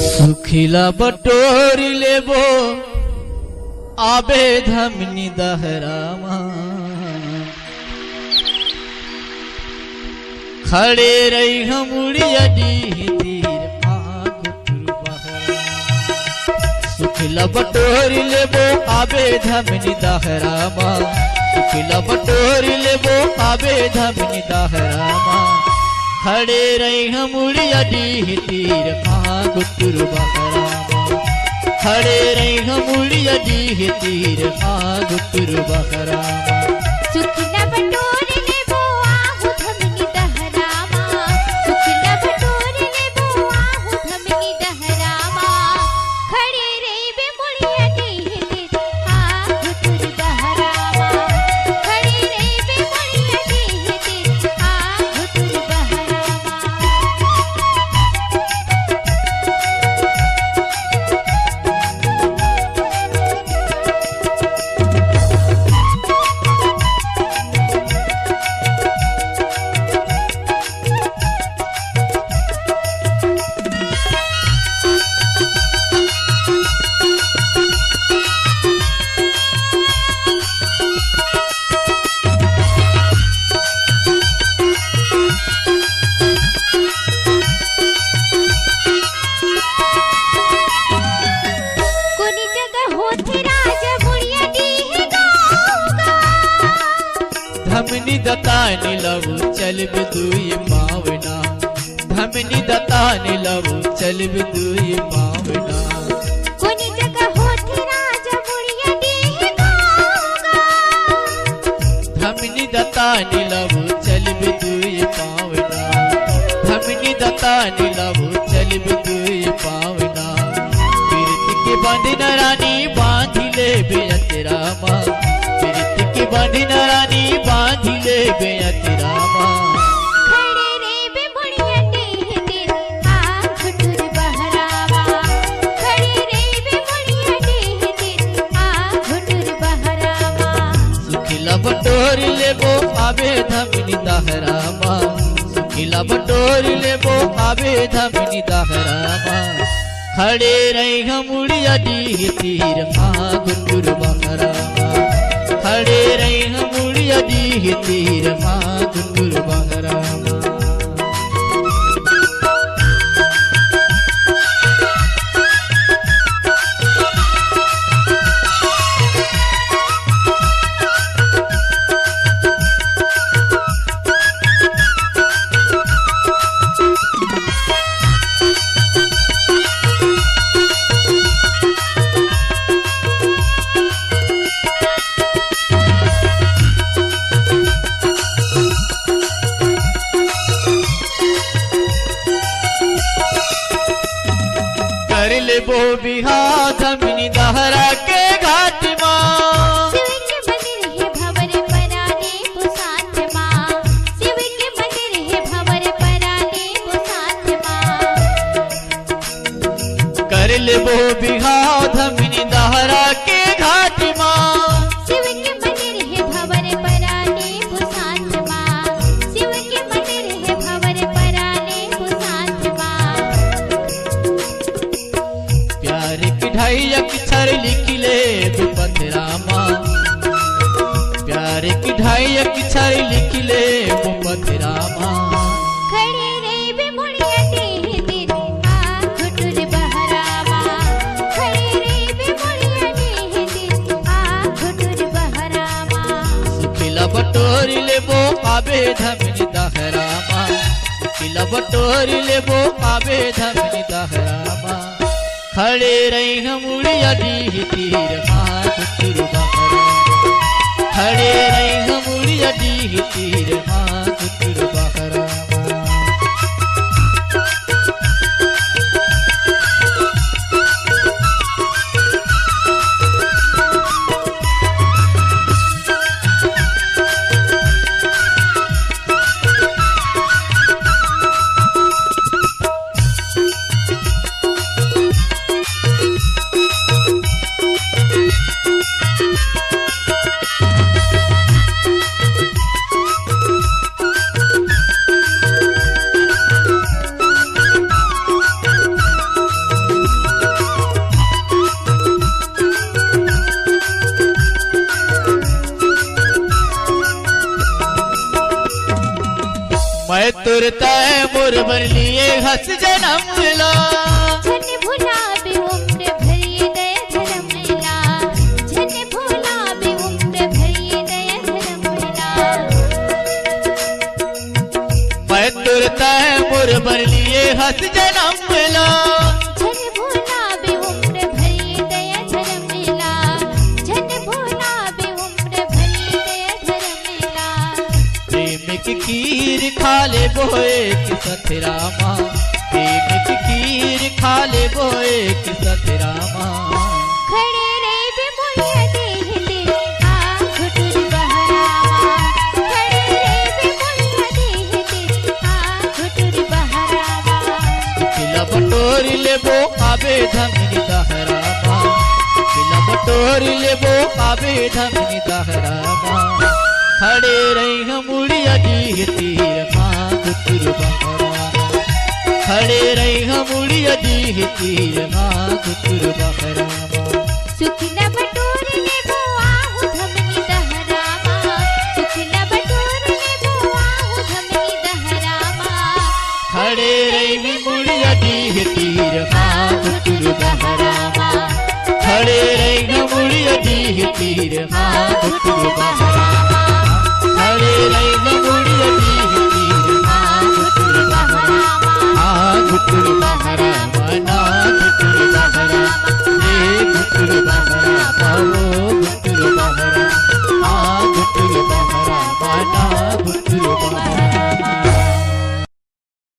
सुखिला बटोरी लेबो आबे धमनी दहरामा खड़े रही हमुड़िया तीर सुखिला बटोरी लेबो आबे धमनी दहरामा सुखिला बटोरी लेबो आबे धमनी दहरामा खड़े रही हमुड़िया तीर गुटुर बहरामा खड़े रही हमुड़िया तीर गुटुर बहरामा सुखिला बटोरी लेबो आहु धमनी दहरामा सुखिला बटोरी लेबो आहु धमनी दहरामा खड़े रही बे मुड़िया तीर गुटुर बहरामा खड़े रही बे मुड़िया तीर गुटुर बहरामा धमनी दतानी लवु चलब दुई मावना धमनी दतानी लवु चलब दुई मावना कोनी जगह होती राजा बुढ़िया डीह गाऊंगा धमनी दतानी लवु चलब दुई मावना धमनी दतानी लवु चलब दुई पावना कीर्ति के बंधन रानी बांधिले बेअतरामा कीर्ति के बंधन रानी बांधिले बेअतरामा खड़े रे बे मुड़िया तीर गुटुर बहरामा खड़े रे बे मुड़िया तीर गुटुर बहरामा सुखिला बटोरी लेबो आबे धमनी दहरामा सुखिला बटोरी लेबो आबे धमनी दहरामा खड़े रही हमुड़िया तीर गुटुर बहरामा खड़े रही हमुड़िया तीर गुटुर बहरामा कर लेबो बिहार धमनी दहरा के घाट माँ शिव के मंदिर है भंवर पराने को साथ माँ शिव के मंदिर है भंवर पराने को साथ माँ कर लेबो बिहार धमनी दहरा के घाट माँ शिव के मंदिर है भंवर पराने को साथ माँ शिव के मंदिर है भंवर पराने को साथ माँ प्यार की ढाई अक्षर लिख ले तू पथरामा प्यार की ढाई अक्षर लिख ले वो पथरामा खड़े रे बे मुड़िया तीर गुटुर बहरामा खड़े रे बे मुड़िया तीर गुटुर बहरामा सुखिला बटोरी लेबो आबे धमनी दहरामा सुखिला बटोरी लेबो आबे धमनी दहरामा खड़े रही हमुड़िया तीर गुटुर बहरामा खड़े रही हमुड़िया तीर गुटुर बहरामा मैं तुरता मोर बर लिए हंस जन्म मिला झन भुला बे उम्र भरी दया धर्म मिला झन भुला बे उम्र भरी दया धर्म मिला मैं तुरता मोर बर लिए हंस जन्म मिला झन भुला बे उम्र भरी दया धर्म मिला झन भुला बे उम्र भरी दया धर्म मिला प्रेम की खीर खा ले बोए कि सतरामा प्रेम की खीर खा ले बोए कि सतरामा खड़े रहे बे मोया देहते आ घुटुर बहरावा खड़े रहे बे मोया देहते आ घुटुर बहरावा किला बटोर लेबो आबे धमनी दहरामा किला बटोर लेबो आबे धमनी दहरामा खड़े रही हम मुड़िया दी तीर माँ घुटुर बहरामा खड़े रही हम मुड़िया दी तीर माँ घुटुर बहरामा सुखना बटोर लेबो आहु धमनी दहरामा सुखना बटोर लेबो आहु धमनी दहरामा खड़े रही मुड़िया दी तीर माँ घुटुर बहरामा खड़े रही मुड़िया दी तीर माँ घुटुर बहरामा खड़े रही